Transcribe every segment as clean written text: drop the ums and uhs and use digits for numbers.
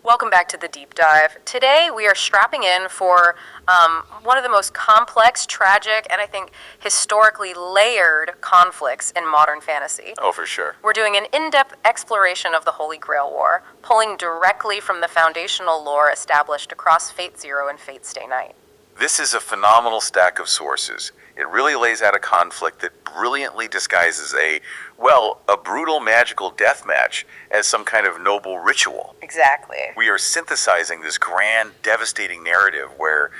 Welcome back to the deep dive. Today we are strapping in for one of the most complex, tragic, and I think historically layered conflicts in modern fantasy. Oh, for sure. We're doing an in-depth exploration of the Holy Grail War, pulling directly from the foundational lore established across Fate Zero and Fate Stay Night. This is a phenomenal stack of sources. It really lays out a conflict that brilliantly disguises a brutal magical death match as some kind of noble ritual. Exactly. We are synthesizing this grand, devastating narrative where,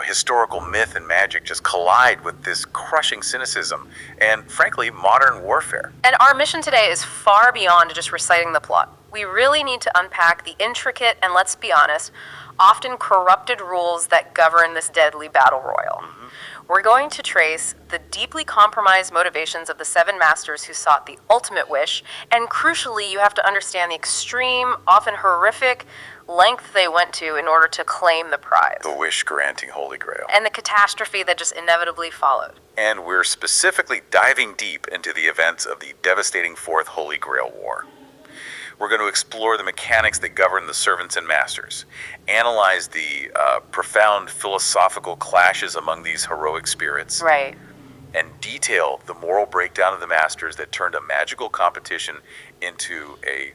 historical myth and magic just collide with this crushing cynicism and, frankly, modern warfare. And our mission today is far beyond just reciting the plot. We really need to unpack the intricate and, let's be honest, often corrupted rules that govern this deadly battle royal. We're going to trace the deeply compromised motivations of the seven masters who sought the ultimate wish, and crucially, you have to understand the extreme, often horrific, length they went to in order to claim the prize. The wish-granting Holy Grail. And the catastrophe that just inevitably followed. And we're specifically diving deep into the events of the devastating Fourth Holy Grail War. We're going to explore the mechanics that govern the servants and masters, analyze the profound philosophical clashes among these heroic spirits, right, and detail the moral breakdown of the masters that turned a magical competition into a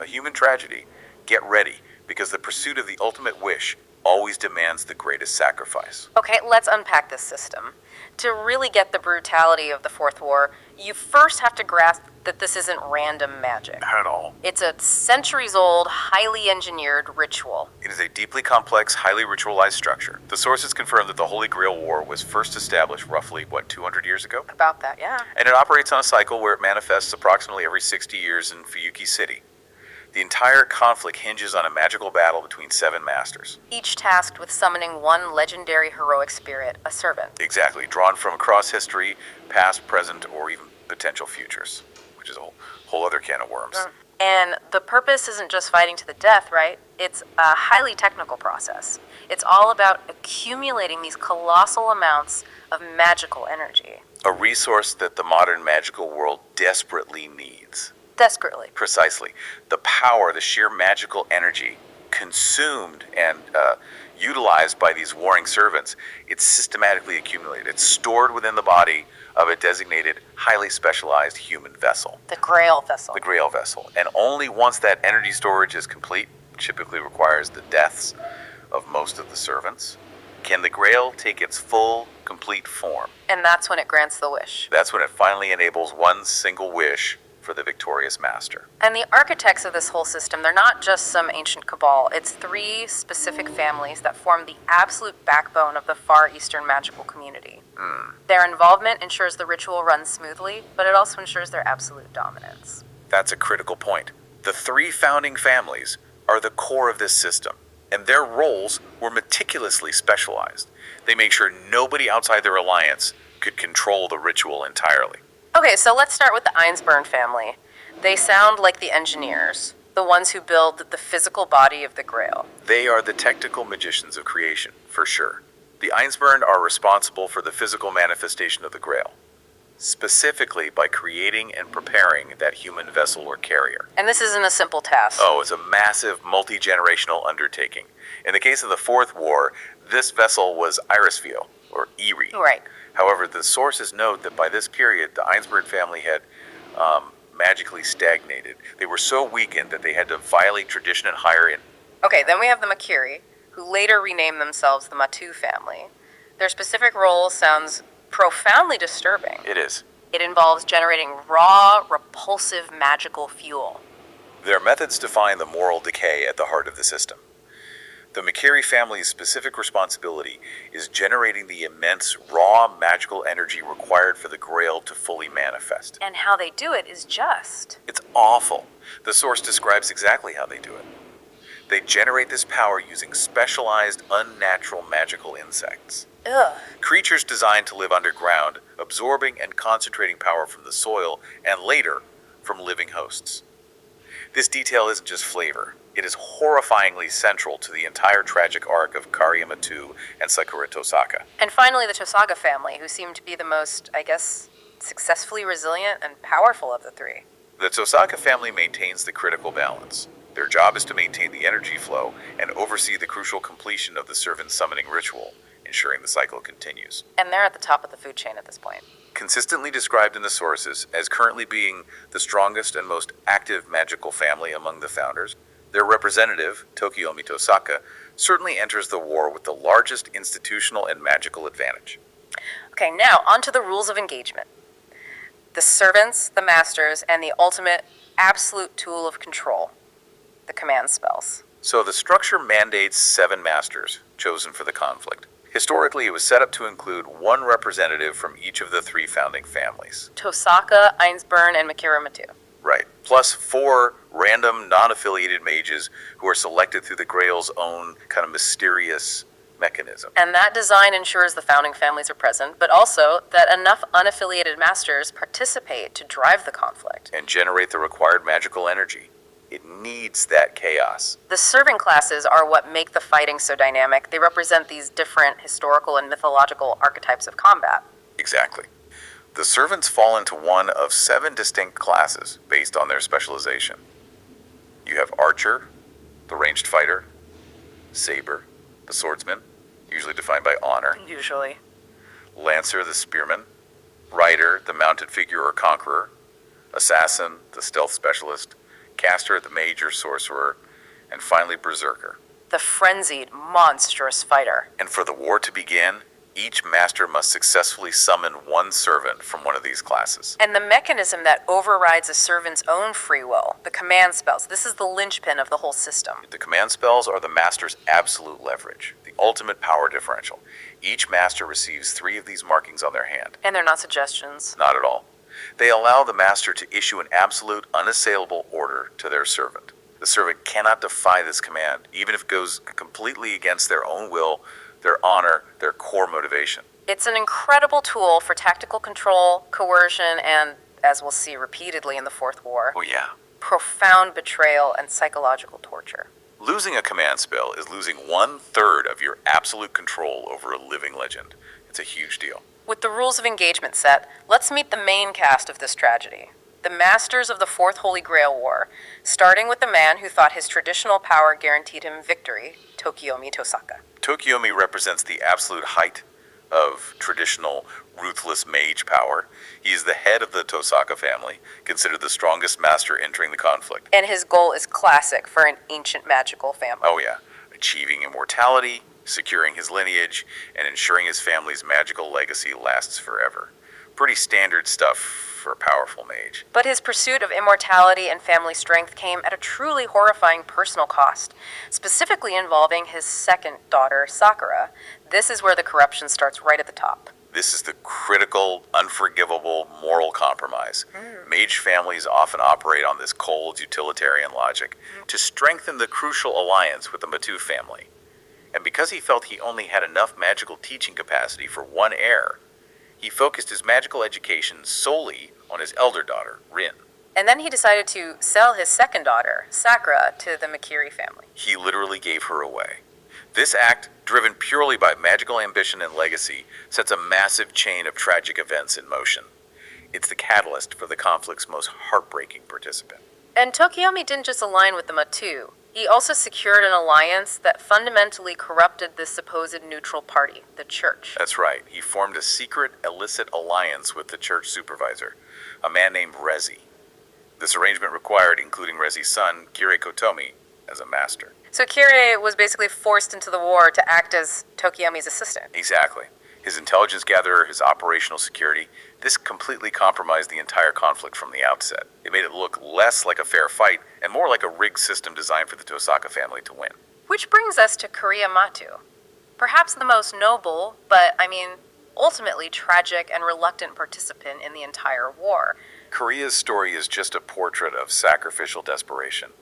human tragedy. Get ready, because the pursuit of the ultimate wish always demands the greatest sacrifice. Okay, let's unpack this system. To really get the brutality of the Fourth War, you first have to grasp that this isn't random magic. Not at all. It's a centuries-old, highly engineered ritual. It is a deeply complex, highly ritualized structure. The sources confirm that the Holy Grail War was first established roughly, 200 years ago? About that, yeah. And it operates on a cycle where it manifests approximately every 60 years in Fuyuki City. The entire conflict hinges on a magical battle between seven masters. Each tasked with summoning one legendary heroic spirit, a servant. Exactly, drawn from across history, past, present, or even potential futures, which is a whole other can of worms. And the purpose isn't just fighting to the death, right? It's a highly technical process. It's all about accumulating these colossal amounts of magical energy. A resource that the modern magical world desperately needs. Desperately. Precisely. The power, the sheer magical energy consumed and utilized by these warring servants, it's systematically accumulated. It's stored within the body of a designated, highly specialized human vessel. The Grail vessel. The Grail vessel. And only once that energy storage is complete, which typically requires the deaths of most of the servants, can the Grail take its full, complete form. And that's when it grants the wish. That's when it finally enables one single wish for the victorious master. And the architects of this whole system, they're not just some ancient cabal. It's three specific families that form the absolute backbone of the Far Eastern magical community. Their involvement ensures the ritual runs smoothly, but it also ensures their absolute dominance. That's a critical point. The three founding families are the core of this system, and their roles were meticulously specialized. They made sure nobody outside their alliance could control the ritual entirely. Okay, so let's start with the Einsburn family. They sound like the engineers, the ones who build the physical body of the Grail. They are the technical magicians of creation, for sure. The Einsburn are responsible for the physical manifestation of the Grail, specifically by creating and preparing that human vessel or carrier. And this isn't a simple task. Oh, it's a massive, multi-generational undertaking. In the case of the Fourth War, this vessel was Irisvio, or Erie. Right. However, the sources note that by this period, the Einsburn family had magically stagnated. They were so weakened that they had to violate tradition and hire in. Okay, then we have the Makiri, who later renamed themselves the Matu family. Their specific role sounds profoundly disturbing. It is. It involves generating raw, repulsive magical fuel. Their methods define the moral decay at the heart of the system. The Makiri family's specific responsibility is generating the immense, raw magical energy required for the Grail to fully manifest. And how they do it is just. It's awful. The source describes exactly how they do it. They generate this power using specialized, unnatural magical insects. Ugh. Creatures designed to live underground, absorbing and concentrating power from the soil, and later, from living hosts. This detail isn't just flavor. It is horrifyingly central to the entire tragic arc of Kari Matu and Sakura Tosaka. And finally, the Tosaga family, who seem to be the most, successfully resilient and powerful of the three. The Tosaka family maintains the critical balance. Their job is to maintain the energy flow and oversee the crucial completion of the servant summoning ritual, ensuring the cycle continues. And they're at the top of the food chain at this point. Consistently described in the sources as currently being the strongest and most active magical family among the founders, their representative, Tokiomi Tosaka, certainly enters the war with the largest institutional and magical advantage. Okay, now on to the rules of engagement. The servants, the masters, and the ultimate absolute tool of control, the command spells. So the structure mandates 7 masters chosen for the conflict. Historically, it was set up to include 1 representative from each of the 3 founding families. Tosaka, Ainsburn, and Makira-Matu. Right. Plus 4 random, non-affiliated mages who are selected through the Grail's own kind of mysterious mechanism. And that design ensures the founding families are present, but also that enough unaffiliated masters participate to drive the conflict. And generate the required magical energy. It needs that chaos. The serving classes are what make the fighting so dynamic. They represent these different historical and mythological archetypes of combat. Exactly. The servants fall into one of 7 distinct classes based on their specialization. You have Archer, the ranged fighter, Saber, the swordsman, usually defined by honor, Usually. Lancer, the spearman, Rider, the mounted figure or conqueror, Assassin, the stealth specialist, Caster, the mage or sorcerer, and finally Berserker. The frenzied, monstrous fighter. And for the war to begin, each master must successfully summon 1 servant from one of these classes. And the mechanism that overrides a servant's own free will, the command spells, this is the linchpin of the whole system. The command spells are the master's absolute leverage, the ultimate power differential. Each master receives 3 of these markings on their hand. And they're not suggestions. Not at all. They allow the master to issue an absolute, unassailable order to their servant. The servant cannot defy this command, even if it goes completely against their own will, their honor, their core motivation. It's an incredible tool for tactical control, coercion, and, as we'll see repeatedly in the Fourth War, Oh yeah. profound betrayal and psychological torture. Losing a command spell is losing 1/3 of your absolute control over a living legend. It's a huge deal. With the rules of engagement set, let's meet the main cast of this tragedy. The masters of the Fourth Holy Grail War, starting with the man who thought his traditional power guaranteed him victory, Tokiomi Tosaka. Tokiomi represents the absolute height of traditional ruthless mage power. He is the head of the Tosaka family, considered the strongest master entering the conflict. And his goal is classic for an ancient magical family. Oh yeah, achieving immortality, securing his lineage, and ensuring his family's magical legacy lasts forever. Pretty standard stuff for a powerful mage. But his pursuit of immortality and family strength came at a truly horrifying personal cost, specifically involving his second daughter, Sakura. This is where the corruption starts right at the top. This is the critical, unforgivable moral compromise. Mage families often operate on this cold, utilitarian logic to strengthen the crucial alliance with the Matu family. And because he felt he only had enough magical teaching capacity for 1 heir, he focused his magical education solely on his elder daughter, Rin. And then he decided to sell his second daughter, Sakura, to the Makiri family. He literally gave her away. This act, driven purely by magical ambition and legacy, sets a massive chain of tragic events in motion. It's the catalyst for the conflict's most heartbreaking participant. And Tokiomi didn't just align with the Matu. He also secured an alliance that fundamentally corrupted this supposed neutral party, the church. That's right. He formed a secret, illicit alliance with the church supervisor, a man named Rezi. This arrangement required including Rezi's son, Kirei Kotomi, as a master. So Kirei was basically forced into the war to act as Tokiomi's assistant. Exactly. His intelligence gatherer, his operational security, this completely compromised the entire conflict from the outset. It made it look less like a fair fight and more like a rigged system designed for the Tosaka family to win. Which brings us to Korea Matu. Perhaps the most noble, but ultimately tragic and reluctant participant in the entire war. Korea's story is just a portrait of sacrificial desperation.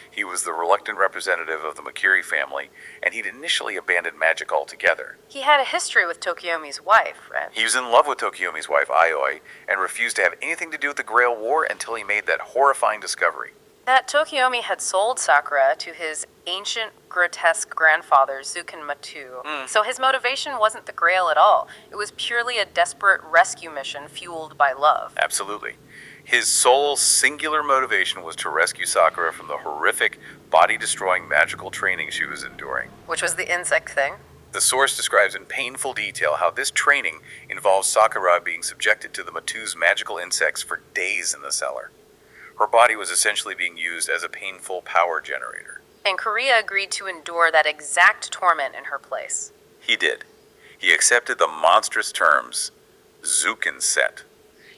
He was the reluctant representative of the Makiri family, and he'd initially abandoned magic altogether. He had a history with Tokiomi's wife, right? He was in love with Tokiomi's wife, Aioi, and refused to have anything to do with the Grail War until he made that horrifying discovery. That Tokiomi had sold Sakura to his ancient, grotesque grandfather, Zuken Matu. So his motivation wasn't the Grail at all. It was purely a desperate rescue mission fueled by love. Absolutely. His sole, singular motivation was to rescue Sakura from the horrific, body-destroying magical training she was enduring. Which was the insect thing. The source describes in painful detail how this training involves Sakura being subjected to the Matu's magical insects for days in the cellar. Her body was essentially being used as a painful power generator. And Korea agreed to endure that exact torment in her place. He did. He accepted the monstrous terms Zuken set.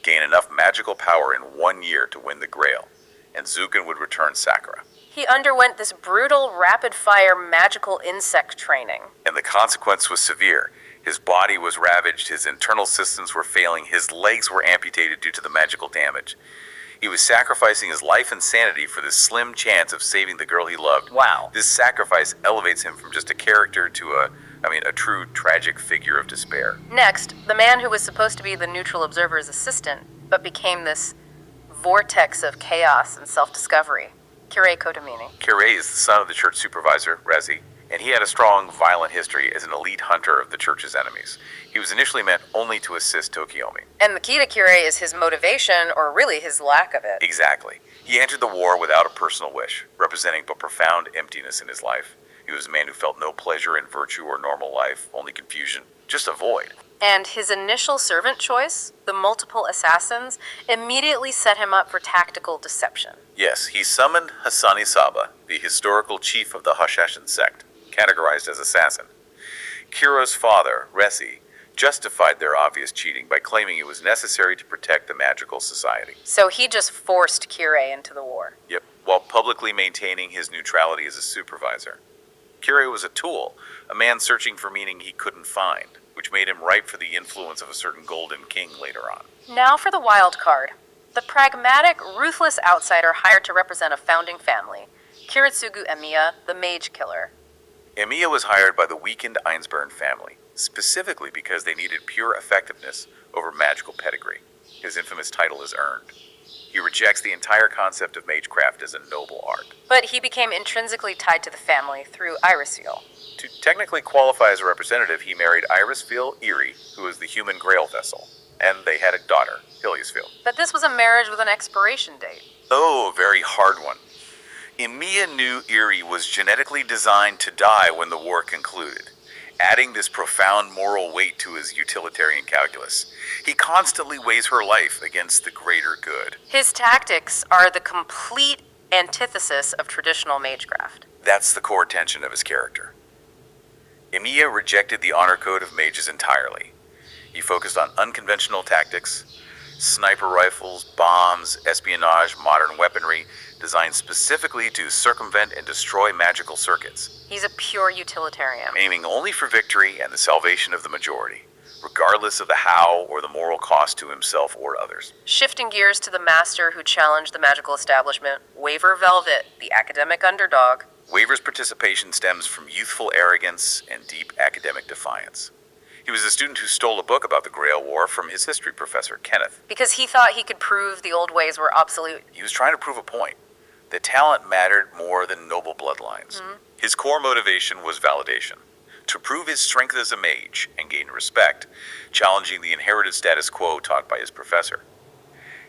Gain enough magical power in 1 year to win the Grail, and Zuken would return Sakura. He underwent this brutal, rapid-fire magical insect training. And the consequence was severe. His body was ravaged, his internal systems were failing, his legs were amputated due to the magical damage. He was sacrificing his life and sanity for this slim chance of saving the girl he loved. Wow. This sacrifice elevates him from just a character to a true tragic figure of despair. Next, the man who was supposed to be the neutral observer's assistant, but became this vortex of chaos and self-discovery. Kirei Kotomini. Kirei is the son of the church supervisor, Rezi, and he had a strong, violent history as an elite hunter of the church's enemies. He was initially meant only to assist Tokiomi. And the key to Kirei is his motivation, or really his lack of it. Exactly. He entered the war without a personal wish, representing a profound emptiness in his life. He was a man who felt no pleasure in virtue or normal life, only confusion, just a void. And his initial servant choice, the multiple assassins, immediately set him up for tactical deception. Yes, he summoned Hasani Saba, the historical chief of the Hashashin sect, categorized as assassin. Kiro's father, Resi, justified their obvious cheating by claiming it was necessary to protect the magical society. So he just forced Kirei into the war. Yep, while publicly maintaining his neutrality as a supervisor. Kirei was a tool, a man searching for meaning he couldn't find, which made him ripe for the influence of a certain golden king later on. Now for the wild card. The pragmatic, ruthless outsider hired to represent a founding family, Kiritsugu Emiya, the mage killer. Emiya was hired by the weakened Einsburn family, specifically because they needed pure effectiveness over magical pedigree. His infamous title is earned. He rejects the entire concept of magecraft as a noble art. But he became intrinsically tied to the family through Irisfiel. To technically qualify as a representative, he married Irisfiel Eri, who was the human grail vessel, and they had a daughter, Hiliasfiel. But this was a marriage with an expiration date. Oh, a very hard one. Emiya knew Eri was genetically designed to die when the war concluded, adding this profound moral weight to his utilitarian calculus. He constantly weighs her life against the greater good. His tactics are the complete antithesis of traditional magecraft. That's the core tension of his character. Emiya rejected the honor code of mages entirely. He focused on unconventional tactics, sniper rifles, bombs, espionage, modern weaponry, designed specifically to circumvent and destroy magical circuits. He's a pure utilitarian. Aiming only for victory and the salvation of the majority, regardless of the how or the moral cost to himself or others. Shifting gears to the master who challenged the magical establishment, Waver Velvet, the academic underdog. Waver's participation stems from youthful arrogance and deep academic defiance. He was a student who stole a book about the Grail War from his history professor, Kenneth. Because he thought he could prove the old ways were obsolete. He was trying to prove a point. That talent mattered more than noble bloodlines. His core motivation was validation. To prove his strength as a mage and gain respect, challenging the inherited status quo taught by his professor.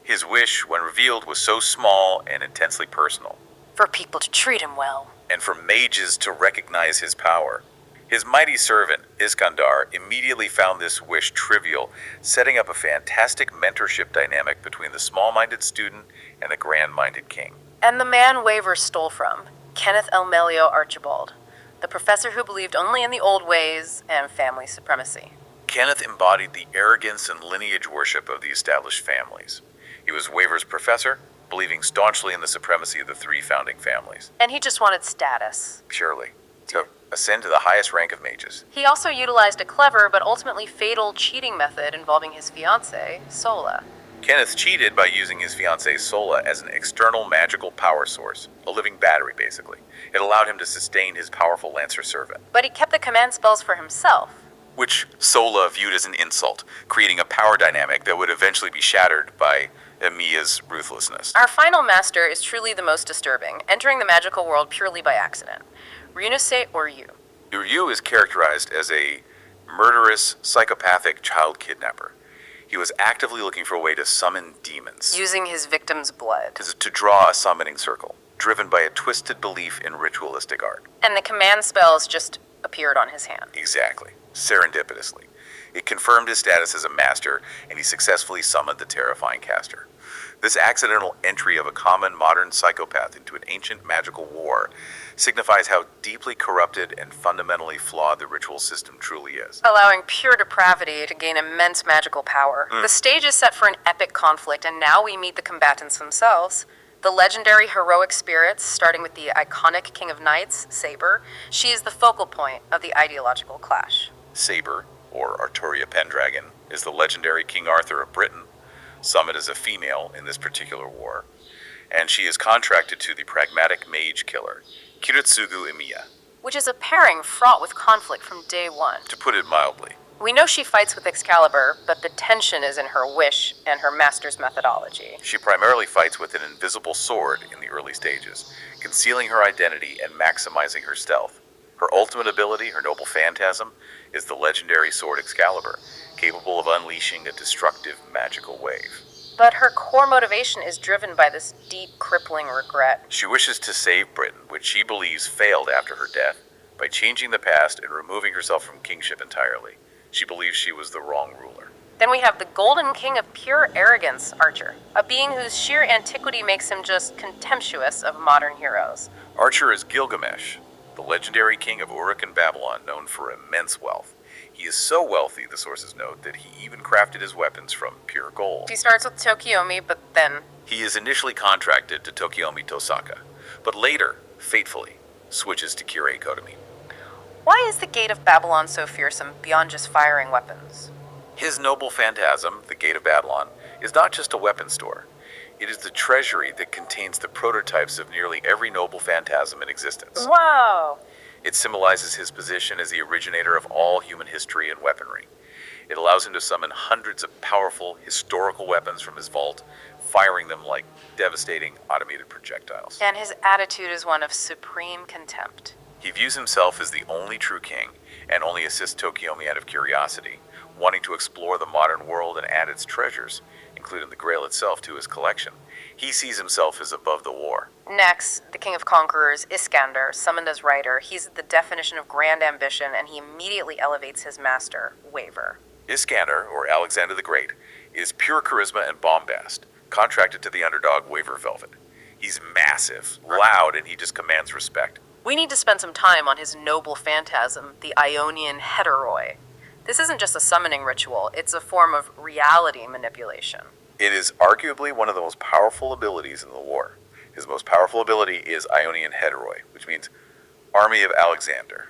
His wish, when revealed, was so small and intensely personal. For people to treat him well. And for mages to recognize his power. His mighty servant, Iskandar, immediately found this wish trivial, setting up a fantastic mentorship dynamic between the small-minded student and the grand-minded king. And the man Waver stole from, Kenneth Elmelio Archibald, the professor who believed only in the old ways and family supremacy. Kenneth embodied the arrogance and lineage worship of the established families. He was Waver's professor, believing staunchly in the supremacy of the three founding families. And he just wanted status. Purely. To ascend to the highest rank of mages. He also utilized a clever but ultimately fatal cheating method involving his fiancée, Sola. Kenneth cheated by using his fiancée Sola as an external magical power source, a living battery basically. It allowed him to sustain his powerful Lancer servant. But he kept the command spells for himself. Which Sola viewed as an insult, creating a power dynamic that would eventually be shattered by Emiya's ruthlessness. Our final master is truly the most disturbing, entering the magical world purely by accident. Ryunose or Ryu. Ryu is characterized as a murderous, psychopathic child kidnapper. He was actively looking for a way to summon demons. Using his victim's blood. To draw a summoning circle. driven by a twisted belief in ritualistic art. And the command spells just appeared on his hand. Exactly. Serendipitously. It confirmed his status as a master, and he successfully summoned the terrifying caster. This accidental entry of a common modern psychopath into an ancient magical war signifies how deeply corrupted and fundamentally flawed the ritual system truly is. Allowing pure depravity to gain immense magical power. The stage is set for an epic conflict, and now we meet the combatants themselves. The legendary heroic spirits, starting with the iconic King of Knights, Saber. She is the focal point of the ideological clash. Saber, or Arturia Pendragon, is the legendary King Arthur of Britain, summoned as a female in this particular war, and she is contracted to the pragmatic mage killer, Kiritsugu Emiya. Which is a pairing fraught with conflict from day one. To put it mildly, We know she fights with Excalibur, but the tension is in her wish and her master's methodology. she primarily fights with an invisible sword in the early stages, concealing her identity and maximizing her stealth. Her ultimate ability, her noble phantasm, is the legendary sword Excalibur, capable of unleashing a destructive magical wave. But her core motivation is driven by this deep, crippling regret. She wishes to save Britain, which she believes failed after her death, by changing the past and removing herself from kingship entirely. She believes she was the wrong ruler. Then we have the Golden King of pure arrogance, Archer, a being whose sheer antiquity makes him just contemptuous of modern heroes. Archer is Gilgamesh, the legendary king of Uruk and Babylon, known for immense wealth. He is so wealthy, the sources note, that he even crafted his weapons from pure gold. He starts with Tokiomi, but then... He is initially contracted to Tokiomi Tosaka, but later, fatefully, switches to Kirei Kotomi. Why is the Gate of Babylon so fearsome beyond just firing weapons? His noble phantasm, the Gate of Babylon, is not just a weapon store. It is the treasury that contains the prototypes of nearly every noble phantasm in existence. Wow! It symbolizes his position as the originator of all human history and weaponry. It allows him to summon hundreds of powerful, historical weapons from his vault, firing them like devastating automated projectiles. And his attitude is one of supreme contempt. He views himself as the only true king, and only assists Tokiomi out of curiosity, wanting to explore the modern world and add its treasures, including the Grail itself, to his collection. He sees himself as above the war. Next, the King of Conquerors, Iskander, summoned as writer. He's the definition of grand ambition, and he immediately elevates his master, Waver. Iskander, or Alexander the Great, is pure charisma and bombast, contracted to the underdog Waver Velvet. He's massive, loud, and he just commands respect. We need to spend some time on his noble phantasm, the Ionian Heteroi. This isn't just a summoning ritual, it's a form of reality manipulation. It is arguably one of the most powerful abilities in the war. His most powerful ability is Ionian Heteroi, which means Army of Alexander.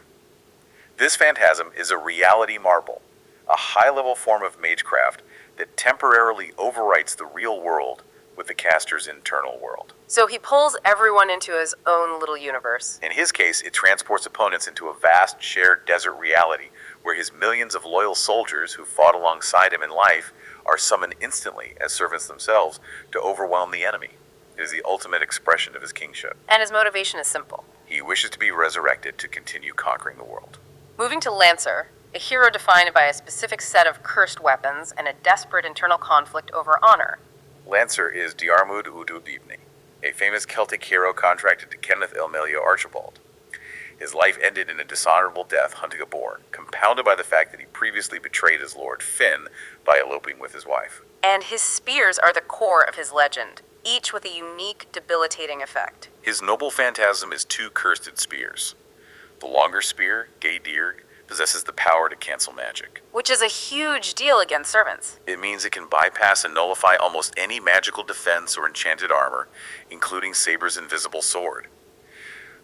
This phantasm is a reality marble, a high-level form of magecraft that temporarily overwrites the real world with the caster's internal world. So he pulls everyone into his own little universe. In his case, it transports opponents into a vast shared desert reality where his millions of loyal soldiers who fought alongside him in life are summoned instantly as servants themselves to overwhelm the enemy. It is the ultimate expression of his kingship. And his motivation is simple. He wishes to be resurrected to continue conquering the world. Moving to Lancer, a hero defined by a specific set of cursed weapons and a desperate internal conflict over honor. Lancer is Diarmuid Udubibni, a famous Celtic hero contracted to Kenneth Elmelio Archibald. His life ended in a dishonorable death hunting a boar, compounded by the fact that he previously betrayed his lord Finn by eloping with his wife. And his spears are the core of his legend, each with a unique, debilitating effect. His noble phantasm is two cursed spears. The longer spear, Geidir, possesses the power to cancel magic. Which is a huge deal against servants. It means it can bypass and nullify almost any magical defense or enchanted armor, including Saber's invisible sword.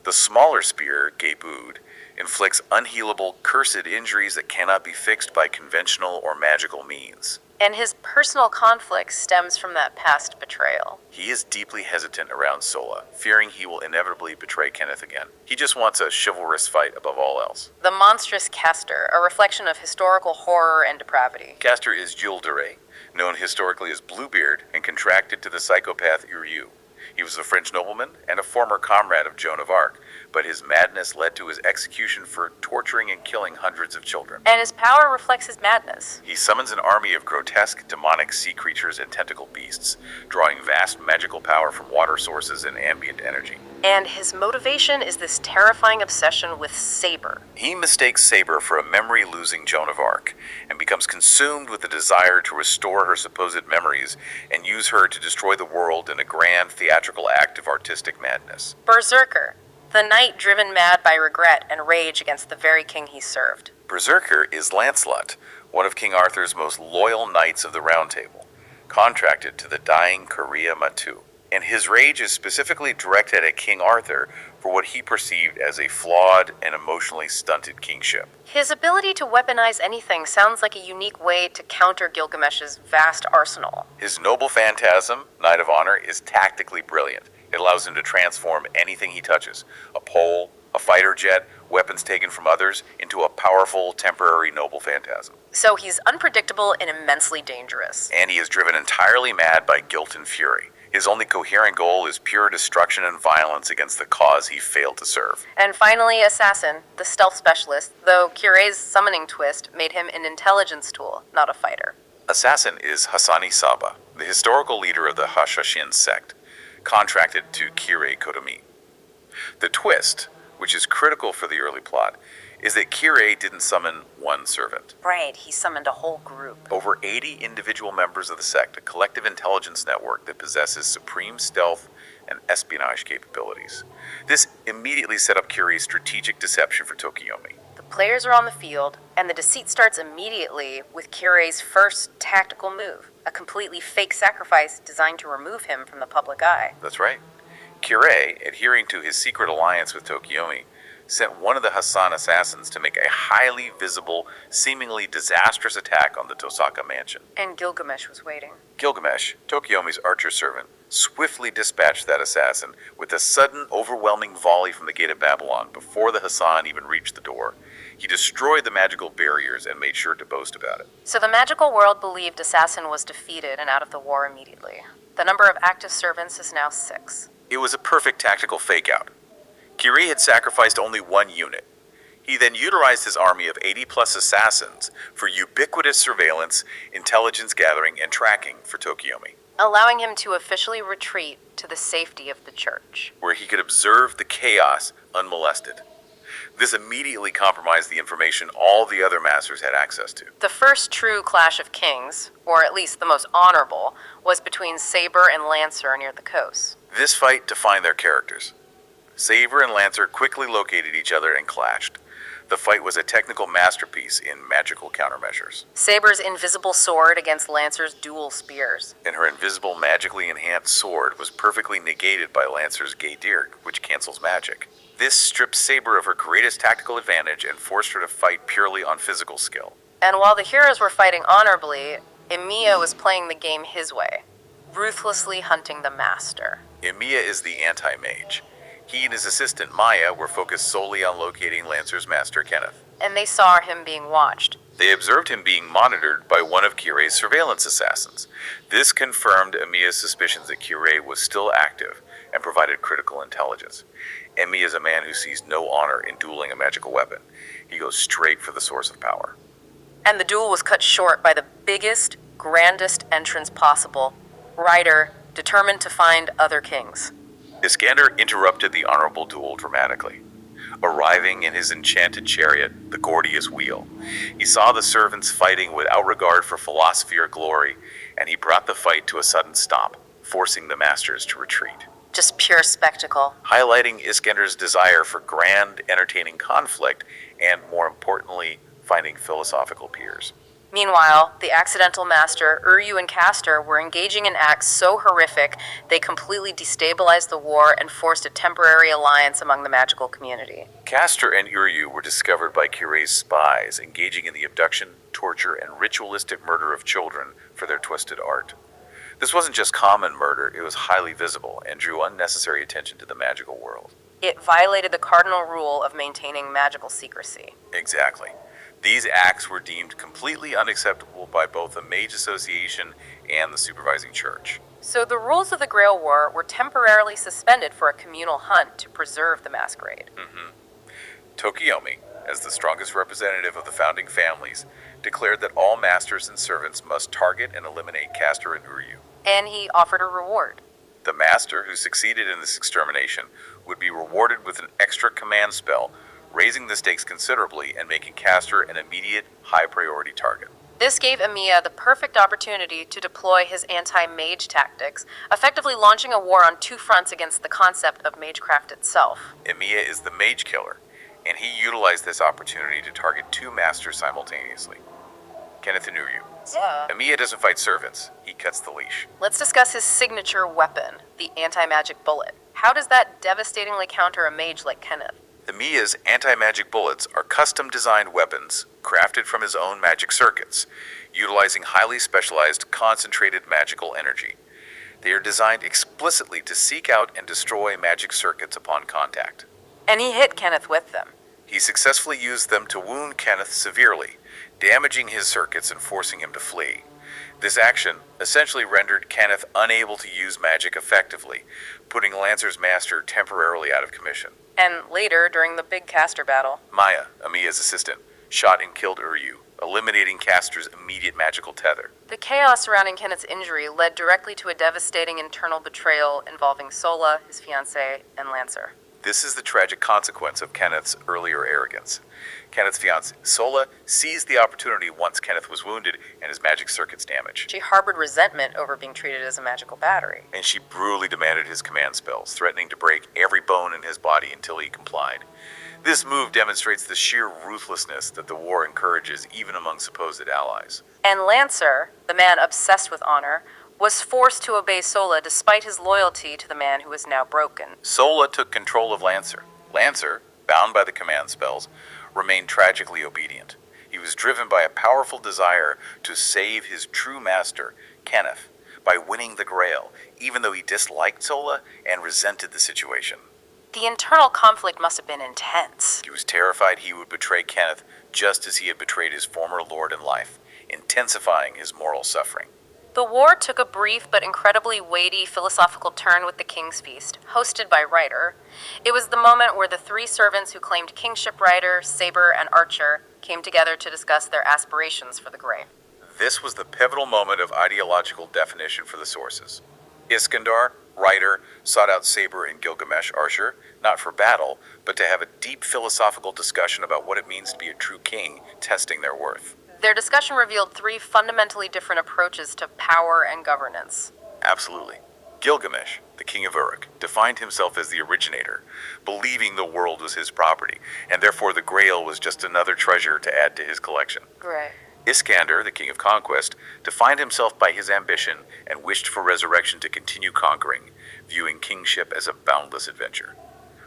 The smaller spear, Geibud, inflicts unhealable, cursed injuries that cannot be fixed by conventional or magical means. And his personal conflict stems from that past betrayal. He is deeply hesitant around Sola, fearing he will inevitably betray Kenneth again. He just wants a chivalrous fight above all else. The monstrous Castor, a reflection of historical horror and depravity. Castor is Jules de Rey, known historically as Bluebeard and contracted to the psychopath Uriu. He was a French nobleman and a former comrade of Joan of Arc, but his madness led to his execution for torturing and killing hundreds of children. And his power reflects his madness. He summons an army of grotesque, demonic sea creatures and tentacle beasts, drawing vast magical power from water sources and ambient energy. And his motivation is this terrifying obsession with Saber. He mistakes Saber for a memory-losing Joan of Arc and becomes consumed with the desire to restore her supposed memories and use her to destroy the world in a grand theatrical act of artistic madness. Berserker, the knight driven mad by regret and rage against the very king he served. Berserker is Lancelot, one of King Arthur's most loyal knights of the Round Table, contracted to the dying Korea Matu. And his rage is specifically directed at King Arthur for what he perceived as a flawed and emotionally stunted kingship. His ability to weaponize anything sounds like a unique way to counter Gilgamesh's vast arsenal. His noble phantasm, Knight of Honor, is tactically brilliant. It allows him to transform anything he touches, a pole, a fighter jet, weapons taken from others, into a powerful, temporary noble phantasm. So he's unpredictable and immensely dangerous. And he is driven entirely mad by guilt and fury. His only coherent goal is pure destruction and violence against the cause he failed to serve. And finally, Assassin, the stealth specialist, though Kirei's summoning twist made him an intelligence tool, not a fighter. Assassin is Hasani Saba, the historical leader of the Hashashin sect, contracted to Kirei Kotomi. The twist, which is critical for the early plot, is that Kirei didn't summon one servant. Right, he summoned a whole group. Over 80 individual members of the sect, a collective intelligence network that possesses supreme stealth and espionage capabilities. This immediately set up Kirei's strategic deception for Tokiomi. The players are on the field, and the deceit starts immediately with Kirei's first tactical move, a completely fake sacrifice designed to remove him from the public eye. That's right. Kirei, adhering to his secret alliance with Tokiomi, sent one of the Hassan assassins to make a highly visible, seemingly disastrous attack on the Tosaka mansion. And Gilgamesh was waiting. Gilgamesh, Tokiomi's archer servant, swiftly dispatched that assassin with a sudden, overwhelming volley from the gate of Babylon before the Hassan even reached the door. He destroyed the magical barriers and made sure to boast about it. So the magical world believed Assassin was defeated and out of the war immediately. The number of active servants is now 6. It was a perfect tactical fake-out. Kirei had sacrificed only one unit. He then utilized his army of 80-plus assassins for ubiquitous surveillance, intelligence gathering, and tracking for Tokiomi, allowing him to officially retreat to the safety of the church, where he could observe the chaos unmolested. This immediately compromised the information all the other masters had access to. The first true clash of kings, or at least the most honorable, was between Saber and Lancer near the coast. This fight defined their characters. Saber and Lancer quickly located each other and clashed. The fight was a technical masterpiece in magical countermeasures. Saber's invisible sword against Lancer's dual spears. And her invisible, magically enhanced sword was perfectly negated by Lancer's Geidir, which cancels magic. This stripped Saber of her greatest tactical advantage and forced her to fight purely on physical skill. And while the heroes were fighting honorably, Emiya was playing the game his way, ruthlessly hunting the master. Emiya is the anti-mage. He and his assistant, Maya, were focused solely on locating Lancer's master, Kenneth. And they saw him being watched. They observed him being monitored by one of Kirei's surveillance assassins. This confirmed Emiya's suspicions that Kirei was still active and provided critical intelligence. Emiya is a man who sees no honor in dueling a magical weapon. He goes straight for the source of power. And the duel was cut short by the biggest, grandest entrance possible. Ryder, determined to find other kings. Iskander interrupted the honorable duel dramatically. Arriving in his enchanted chariot, the Gordius Wheel, he saw the servants fighting without regard for philosophy or glory, and he brought the fight to a sudden stop, forcing the masters to retreat. Just pure spectacle. Highlighting Iskander's desire for grand, entertaining conflict, and more importantly, finding philosophical peers. Meanwhile, the accidental master, Uryu and Castor, were engaging in acts so horrific they completely destabilized the war and forced a temporary alliance among the magical community. Castor and Uryu were discovered by Kirei's spies, engaging in the abduction, torture, and ritualistic murder of children for their twisted art. This wasn't just common murder, it was highly visible and drew unnecessary attention to the magical world. It violated the cardinal rule of maintaining magical secrecy. Exactly. These acts were deemed completely unacceptable by both the Mage Association and the supervising church. So the rules of the Grail War were temporarily suspended for a communal hunt to preserve the masquerade. Tokiomi, as the strongest representative of the founding families, declared that all masters and servants must target and eliminate Castor and Uryu. And he offered a reward. The master who succeeded in this extermination would be rewarded with an extra command spell, raising the stakes considerably and making Caster an immediate, high-priority target. This gave Emiya the perfect opportunity to deploy his anti-mage tactics, effectively launching a war on two fronts against the concept of magecraft itself. Emiya is the mage killer, and he utilized this opportunity to target two masters simultaneously. Kenneth and Uryu. Emiya doesn't fight servants, he cuts the leash. Let's discuss his signature weapon, the anti-magic bullet. How does that devastatingly counter a mage like Kenneth? Emiya's anti-magic bullets are custom-designed weapons crafted from his own magic circuits, utilizing highly specialized, concentrated magical energy. They are designed explicitly to seek out and destroy magic circuits upon contact. And he hit Kenneth with them. He successfully used them to wound Kenneth severely, damaging his circuits and forcing him to flee. This action essentially rendered Kenneth unable to use magic effectively, putting Lancer's master temporarily out of commission. And later, during the big caster battle, Maya, Emiya's assistant, shot and killed Uryu, eliminating Caster's immediate magical tether. the chaos surrounding Kenneth's injury led directly to a devastating internal betrayal involving Sola, his fiancée, and Lancer. This is the tragic consequence of Kenneth's earlier arrogance. Kenneth's fiancée, Sola, seized the opportunity once Kenneth was wounded and his magic circuits damaged. She harbored resentment over being treated as a magical battery. And she brutally demanded his command spells, threatening to break every bone in his body until he complied. This move demonstrates the sheer ruthlessness that the war encourages even among supposed allies. And Lancer, the man obsessed with honor, was forced to obey Sola despite his loyalty to the man who was now broken. Sola took control of Lancer. Lancer, bound by the command spells, remained tragically obedient. He was driven by a powerful desire to save his true master, Kenneth, by winning the Grail, even though he disliked Sola and resented the situation. The internal conflict must have been intense. He was terrified he would betray Kenneth just as he had betrayed his former lord in life, intensifying his moral suffering. The war took a brief but incredibly weighty philosophical turn with the King's Feast, hosted by Ryder. It was the moment where the three servants who claimed kingship, Ryder, Saber, and Archer, came together to discuss their aspirations for the Grey. This was the pivotal moment of ideological definition for the sources. Iskandar, Ryder, sought out Saber and Gilgamesh Archer, not for battle, but to have a deep philosophical discussion about what it means to be a true king, testing their worth. Their discussion revealed three fundamentally different approaches to power and governance. Absolutely. Gilgamesh, the king of Uruk, defined himself as the originator, believing the world was his property, and therefore the Grail was just another treasure to add to his collection. Right. Iskander, the king of conquest, defined himself by his ambition and wished for resurrection to continue conquering, viewing kingship as a boundless adventure.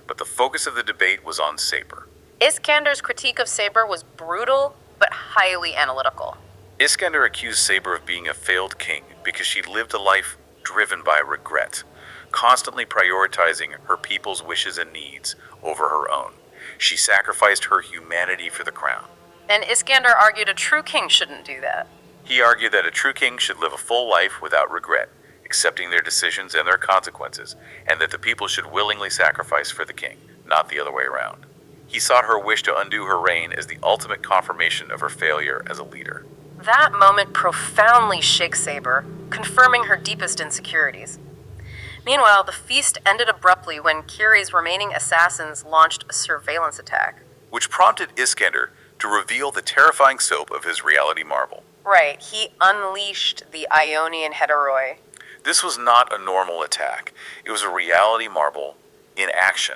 But the focus of the debate was on Saber. Iskander's critique of Saber was brutal, but highly analytical. Iskander accused Saber of being a failed king because she lived a life driven by regret, constantly prioritizing her people's wishes and needs over her own. She sacrificed her humanity for the crown. And Iskander argued a true king shouldn't do that. He argued that a true king should live a full life without regret, accepting their decisions and their consequences, and that the people should willingly sacrifice for the king, not the other way around. He sought her wish to undo her reign as the ultimate confirmation of her failure as a leader. That moment profoundly shakes Saber, confirming her deepest insecurities. Meanwhile, the feast ended abruptly when Kiri's remaining assassins launched a surveillance attack. Which prompted Iskander to reveal the terrifying scope of his reality marble. Right, he unleashed the Ionian Heteroi. This was not a normal attack. It was a reality marble in action.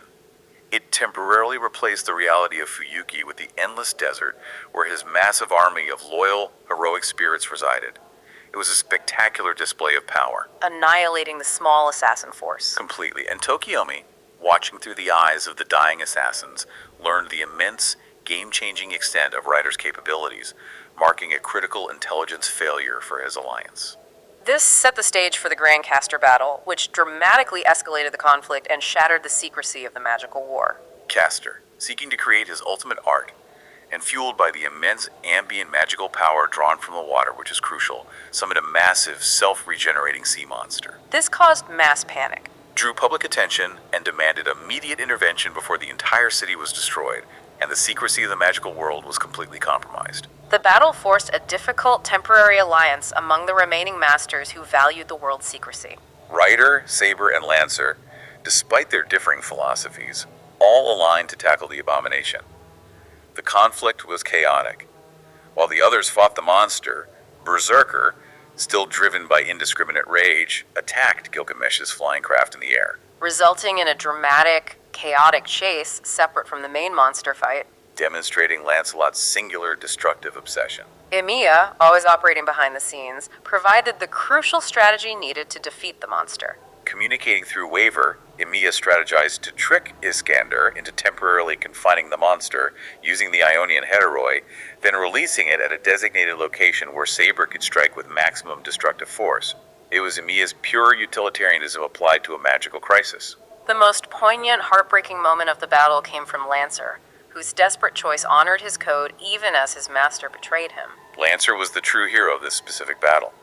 It temporarily replaced the reality of Fuyuki with the endless desert where his massive army of loyal, heroic spirits resided. It was a spectacular display of power. Annihilating the small assassin force. Completely. And Tokiomi, watching through the eyes of the dying assassins, learned the immense, game-changing extent of Ryder's capabilities, marking a critical intelligence failure for his alliance. This set the stage for the Grandcaster battle, which dramatically escalated the conflict and shattered the secrecy of the magical war. Caster, seeking to create his ultimate art, and fueled by the immense ambient magical power drawn from the water, which is crucial, summoned a massive, self-regenerating sea monster. This caused mass panic. Drew public attention and demanded immediate intervention before the entire city was destroyed, and the secrecy of the magical world was completely compromised. The battle forced a difficult temporary alliance among the remaining masters who valued the world's secrecy. Ryder, Saber, and Lancer Despite their differing philosophies, all aligned to tackle the abomination. The conflict was chaotic. While the others fought the monster, Berserker, still driven by indiscriminate rage, attacked Gilgamesh's flying craft in the air, resulting in a dramatic, chaotic chase separate from the main monster fight, demonstrating Lancelot's singular destructive obsession. Emiya, always operating behind the scenes, provided the crucial strategy needed to defeat the monster. Communicating through Waver, Emiya strategized to trick Iskander into temporarily confining the monster using the Ionian Heteroi, then releasing it at a designated location where Saber could strike with maximum destructive force. It was Emiya's pure utilitarianism applied to a magical crisis. The most poignant, heartbreaking moment of the battle came from Lancer, whose desperate choice honored his code even as his master betrayed him. Lancer was the true hero of this specific battle.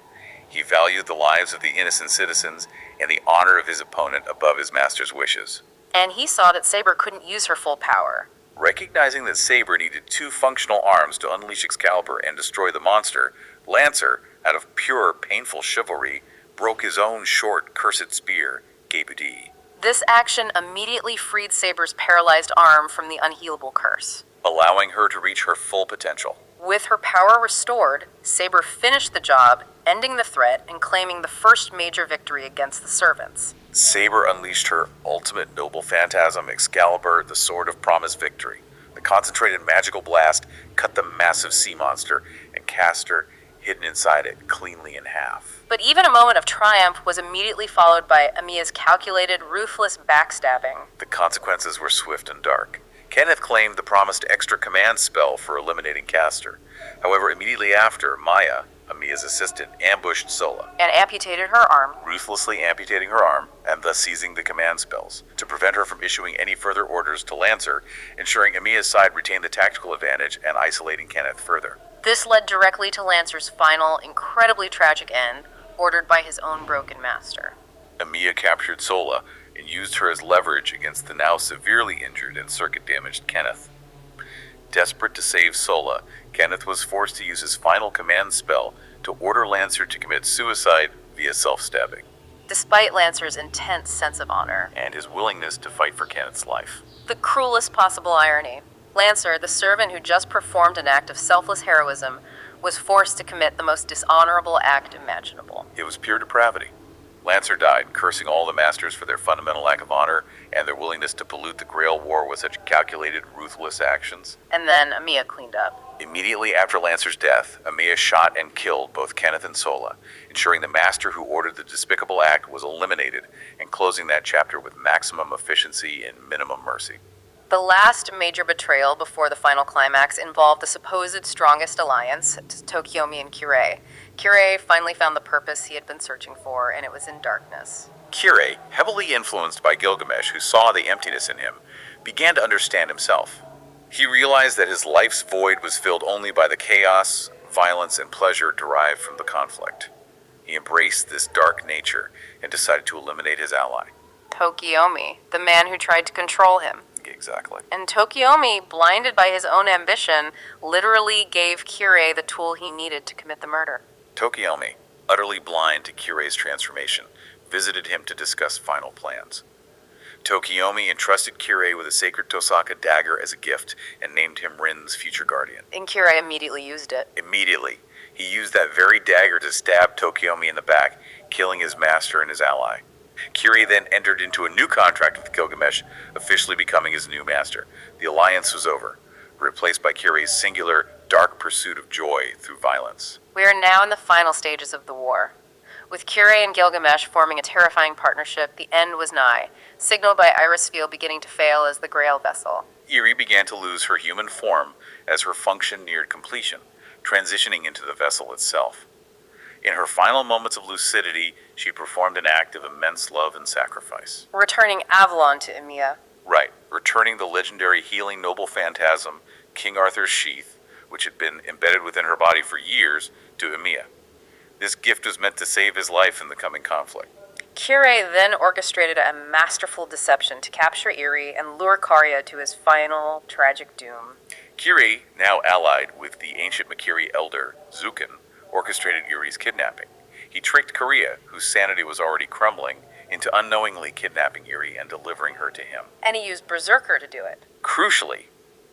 He valued the lives of the innocent citizens and the honor of his opponent above his master's wishes. And he saw that Saber couldn't use her full power. Recognizing that Saber needed 2 functional arms to unleash Excalibur and destroy the monster, Lancer, out of pure, painful chivalry, broke his own short, cursed spear, Gebudi. This action immediately freed Saber's paralyzed arm from the unhealable curse, allowing her to reach her full potential. With her power restored, Saber finished the job, ending the threat and claiming the first major victory against the servants. Saber unleashed her ultimate noble phantasm, Excalibur, the sword of promised victory. The concentrated magical blast cut the massive sea monster and cast her, hidden inside it, cleanly in half. But even a moment of triumph was immediately followed by Emiya's calculated, ruthless backstabbing. The consequences were swift and dark. Kenneth claimed the promised extra command spell for eliminating Castor. However, immediately after, Maya, Emiya's assistant, ambushed Sola and amputated her arm, ruthlessly amputating her arm and thus seizing the command spells to prevent her from issuing any further orders to Lancer, ensuring Emiya's side retained the tactical advantage and isolating Kenneth further. This led directly to Lancer's final, incredibly tragic end, ordered by his own broken master. Emiya captured Sola and used her as leverage against the now severely injured and circuit-damaged Kenneth. Desperate to save Sola, Kenneth was forced to use his final command spell to order Lancer to commit suicide via self-stabbing. Despite Lancer's intense sense of honor and his willingness to fight for Kenneth's life. The cruelest possible irony. Lancer, the servant who just performed an act of selfless heroism, was forced to commit the most dishonorable act imaginable. It was pure depravity. Lancer died, cursing all the masters for their fundamental lack of honor and their willingness to pollute the Grail War with such calculated, ruthless actions. And then Emiya cleaned up. Immediately after Lancer's death, Emiya shot and killed both Kenneth and Sola, ensuring the master who ordered the despicable act was eliminated and closing that chapter with maximum efficiency and minimum mercy. The last major betrayal before the final climax involved the supposed strongest alliance, Tokiomi and Kirei. Kirei finally found the purpose he had been searching for, and it was in darkness. Kirei, heavily influenced by Gilgamesh, who saw the emptiness in him, began to understand himself. He realized that his life's void was filled only by the chaos, violence, and pleasure derived from the conflict. He embraced this dark nature and decided to eliminate his ally. Tokiomi, the man who tried to control him. Exactly. And Tokiomi, blinded by his own ambition, literally gave Kirei the tool he needed to commit the murder. Tokiomi, utterly blind to Kirei's transformation, visited him to discuss final plans. Tokiomi entrusted Kirei with a sacred Tosaka dagger as a gift and named him Rin's future guardian. And Kirei immediately used it. Immediately, he used that very dagger to stab Tokiomi in the back, killing his master and his ally. Kirei then entered into a new contract with Gilgamesh, officially becoming his new master. The alliance was over, replaced by Kirei's singular, dark pursuit of joy through violence. We are now in the final stages of the war. With Kirei and Gilgamesh forming a terrifying partnership, the end was nigh, signaled by Irisfield beginning to fail as the Grail vessel. Eri began to lose her human form as her function neared completion, transitioning into the vessel itself. In her final moments of lucidity, she performed an act of immense love and sacrifice. Returning Avalon to Emiya. Right, returning the legendary healing noble phantasm, King Arthur's sheath, which had been embedded within her body for years, to Emiya. This gift was meant to save his life in the coming conflict. Kirei then orchestrated a masterful deception to capture Eri and lure Karya to his final tragic doom. Kirei, now allied with the ancient Makiri elder, Zukin, orchestrated Eri's kidnapping. He tricked Karya, whose sanity was already crumbling, into unknowingly kidnapping Eri and delivering her to him. And he used Berserker to do it. Crucially,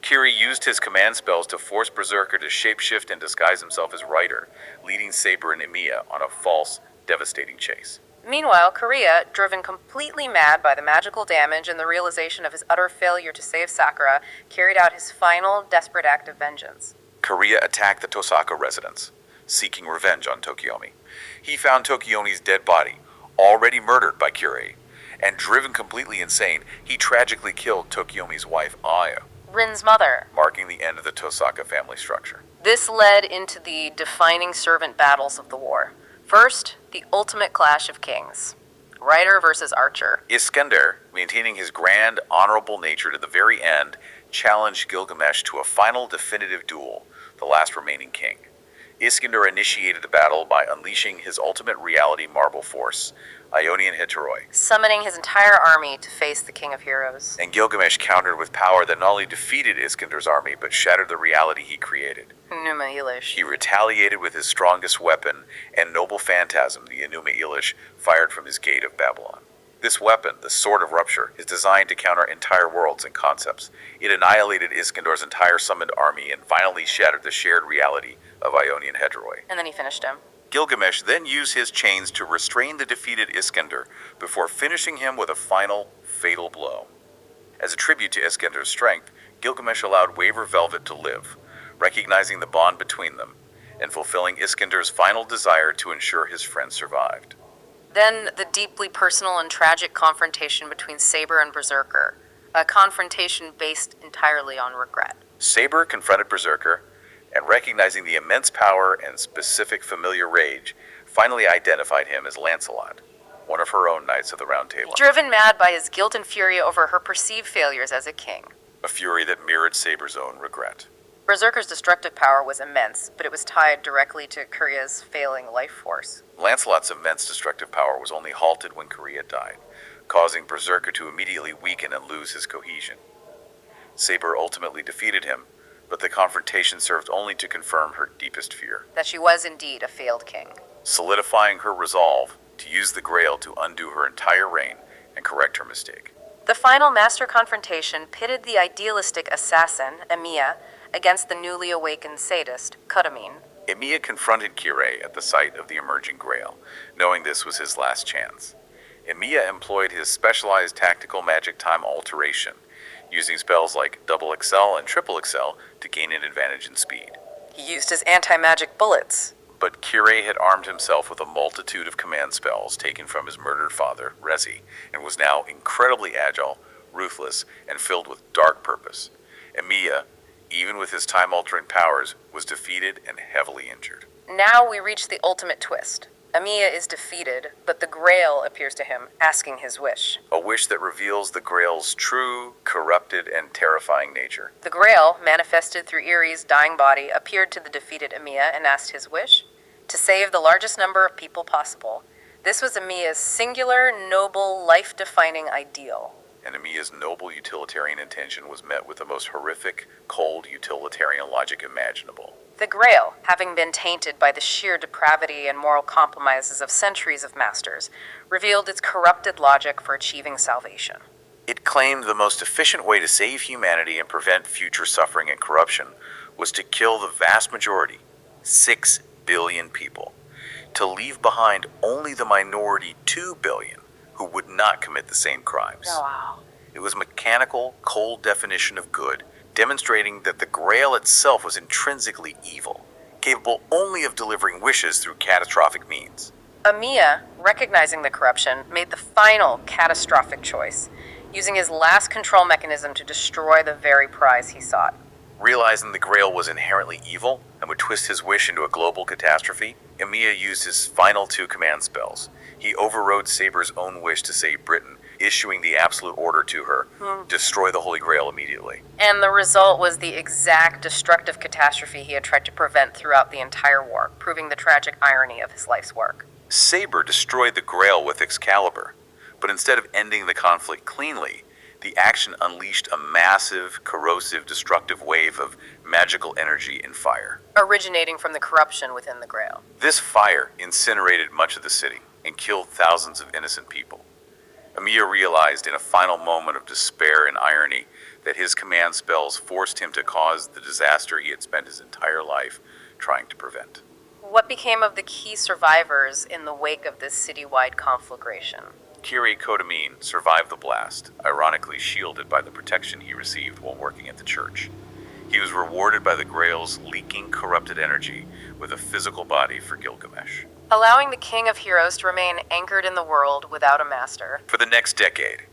Kiri used his command spells to force Berserker to shapeshift and disguise himself as Rider, leading Saber and Emiya on a false, devastating chase. Meanwhile, Korea, driven completely mad by the magical damage and the realization of his utter failure to save Sakura, carried out his final, desperate act of vengeance. Korea attacked the Tosaka residence, seeking revenge on Tokiomi. He found Tokiomi's dead body, already murdered by Kirei, and driven completely insane, he tragically killed Tokiomi's wife, Aya, Rin's mother, marking the end of the Tosaka family structure. This led into the defining servant battles of the war. First, the ultimate clash of kings. Rider versus Archer. Iskandar, maintaining his grand, honorable nature to the very end, challenged Gilgamesh to a final definitive duel, the last remaining king. Iskandar initiated the battle by unleashing his ultimate reality marble force, Ionian Heteroi, summoning his entire army to face the King of Heroes. And Gilgamesh countered with power that not only defeated Iskandar's army, but shattered the reality he created. Enuma Elish. He retaliated with his strongest weapon and noble phantasm, the Enuma Elish, fired from his gate of Babylon. This weapon, the Sword of Rupture, is designed to counter entire worlds and concepts. It annihilated Iskandar's entire summoned army and finally shattered the shared reality of Ionian Heteroi. And then he finished him. Gilgamesh then used his chains to restrain the defeated Iskandar before finishing him with a final, fatal blow. As a tribute to Iskandar's strength, Gilgamesh allowed Waver Velvet to live, recognizing the bond between them, and fulfilling Iskandar's final desire to ensure his friend survived. Then the deeply personal and tragic confrontation between Saber and Berserker, a confrontation based entirely on regret. Saber confronted Berserker, and recognizing the immense power and specific familiar rage, finally identified him as Lancelot, one of her own Knights of the Round Table. Driven mad by his guilt and fury over her perceived failures as a king. A fury that mirrored Saber's own regret. Berserker's destructive power was immense, but it was tied directly to Korea's failing life force. Lancelot's immense destructive power was only halted when Korea died, causing Berserker to immediately weaken and lose his cohesion. Saber ultimately defeated him, but the confrontation served only to confirm her deepest fear. That she was indeed a failed king. Solidifying her resolve to use the Grail to undo her entire reign and correct her mistake. The final master confrontation pitted the idealistic assassin, Emiya, against the newly awakened sadist, Kodamin. Emiya confronted Kirei at the site of the emerging Grail, knowing this was his last chance. Emiya employed his specialized tactical magic time alteration, using spells like Double XL and Triple XL to gain an advantage in speed. He used his anti-magic bullets. But Kirei had armed himself with a multitude of command spells taken from his murdered father, Rezi, and was now incredibly agile, ruthless, and filled with dark purpose. Emiya, even with his time-altering powers, was defeated and heavily injured. Now we reach the ultimate twist. Emiya is defeated, but the Grail appears to him, asking his wish. A wish that reveals the Grail's true, corrupted, and terrifying nature. The Grail, manifested through Eri's dying body, appeared to the defeated Emiya and asked his wish to save the largest number of people possible. This was Emiya's singular, noble, life-defining ideal. And Emiya's noble utilitarian intention was met with the most horrific, cold utilitarian logic imaginable. The Grail, having been tainted by the sheer depravity and moral compromises of centuries of masters, revealed its corrupted logic for achieving salvation. It claimed the most efficient way to save humanity and prevent future suffering and corruption was to kill the vast majority, 6 billion people, to leave behind only the minority 2 billion who would not commit the same crimes. Oh, wow. It was a mechanical, cold definition of good, demonstrating that the Grail itself was intrinsically evil, capable only of delivering wishes through catastrophic means. Emiya, recognizing the corruption, made the final catastrophic choice, using his last control mechanism to destroy the very prize he sought. Realizing the Grail was inherently evil and would twist his wish into a global catastrophe, Emiya used his final 2 command spells. He overrode Saber's own wish to save Britain, issuing the absolute order to her, destroy the Holy Grail immediately. And the result was the exact destructive catastrophe he had tried to prevent throughout the entire war, proving the tragic irony of his life's work. Saber destroyed the Grail with Excalibur, but instead of ending the conflict cleanly, the action unleashed a massive, corrosive, destructive wave of magical energy and fire, originating from the corruption within the Grail. This fire incinerated much of the city and killed thousands of innocent people. Emiya realized in a final moment of despair and irony that his command spells forced him to cause the disaster he had spent his entire life trying to prevent. What became of the key survivors in the wake of this citywide conflagration? Kirei Kotomine survived the blast, ironically shielded by the protection he received while working at the church. He was rewarded by the Grail's leaking corrupted energy with a physical body for Gilgamesh. Allowing the King of Heroes to remain anchored in the world without a master. For the next decade,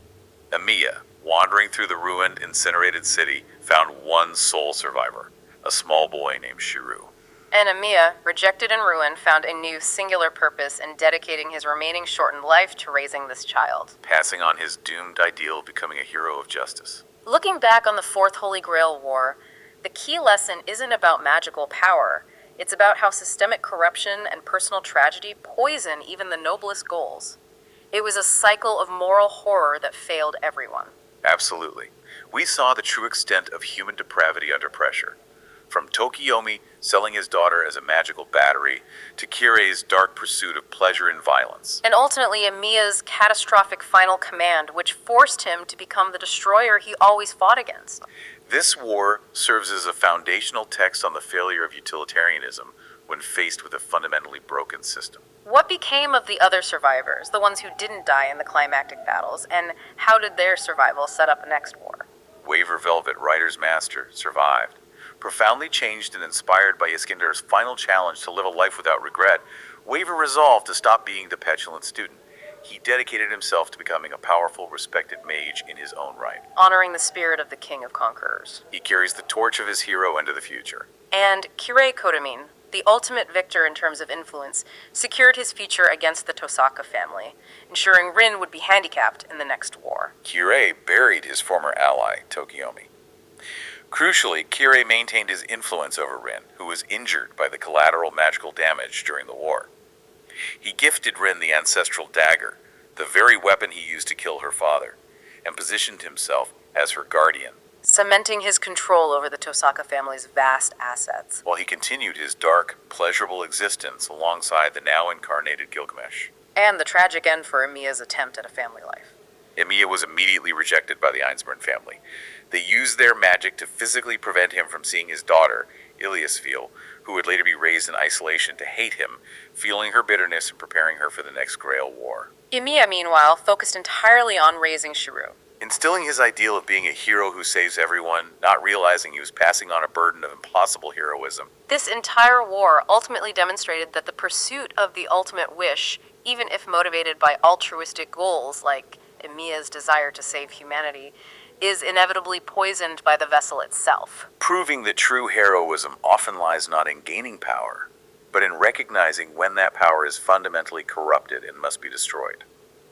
Emiya, wandering through the ruined, incinerated city, found one sole survivor, a small boy named Shiru. And Emiya, rejected and ruined, found a new singular purpose in dedicating his remaining shortened life to raising this child, passing on his doomed ideal of becoming a hero of justice. Looking back on the Fourth Holy Grail War, the key lesson isn't about magical power. It's about how systemic corruption and personal tragedy poison even the noblest goals. It was a cycle of moral horror that failed everyone. Absolutely. We saw the true extent of human depravity under pressure. From Tokiomi selling his daughter as a magical battery, to Kirei's dark pursuit of pleasure and violence. And ultimately, Emiya's catastrophic final command, which forced him to become the destroyer he always fought against. This war serves as a foundational text on the failure of utilitarianism when faced with a fundamentally broken system. What became of the other survivors, the ones who didn't die in the climactic battles, and how did their survival set up the next war? Waver Velvet, Writer's Master, survived. Profoundly changed and inspired by Iskandar's final challenge to live a life without regret, Waver resolved to stop being the petulant student. He dedicated himself to becoming a powerful, respected mage in his own right. Honoring the spirit of the King of Conquerors. He carries the torch of his hero into the future. And Kirei Kotomine, the ultimate victor in terms of influence, secured his future against the Tosaka family, ensuring Rin would be handicapped in the next war. Kirei buried his former ally, Tokiomi. Crucially, Kirei maintained his influence over Rin, who was injured by the collateral magical damage during the war. He gifted Rin the ancestral dagger, the very weapon he used to kill her father, and positioned himself as her guardian, cementing his control over the Tosaka family's vast assets. while he continued his dark, pleasurable existence alongside the now incarnated Gilgamesh. And the tragic end for Emiya's attempt at a family life. Emiya was immediately rejected by the Einsburn family. They used their magic to physically prevent him from seeing his daughter, Iliasfeel, who would later be raised in isolation, to hate him, feeling her bitterness and preparing her for the next Grail War. Emiya, meanwhile, focused entirely on raising Shiru. Instilling his ideal of being a hero who saves everyone, not realizing he was passing on a burden of impossible heroism. This entire war ultimately demonstrated that the pursuit of the ultimate wish, even if motivated by altruistic goals like Emiya's desire to save humanity, is inevitably poisoned by the vessel itself. Proving that true heroism often lies not in gaining power, but in recognizing when that power is fundamentally corrupted and must be destroyed.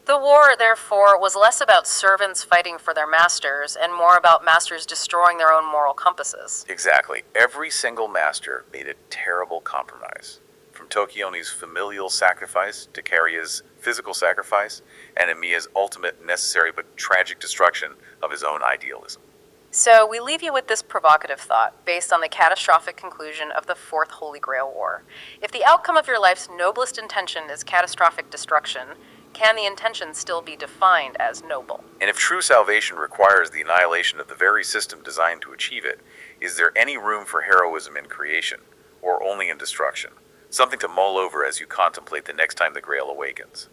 The war, therefore, was less about servants fighting for their masters and more about masters destroying their own moral compasses. Exactly. Every single master made a terrible compromise. From Tokiomi's familial sacrifice to Karia's physical sacrifice, and Emiya's ultimate necessary but tragic destruction of his own idealism. So we leave you with this provocative thought, based on the catastrophic conclusion of the Fourth Holy Grail War. If the outcome of your life's noblest intention is catastrophic destruction, can the intention still be defined as noble? And if true salvation requires the annihilation of the very system designed to achieve it, is there any room for heroism in creation, or only in destruction? Something to mull over as you contemplate the next time the Grail awakens.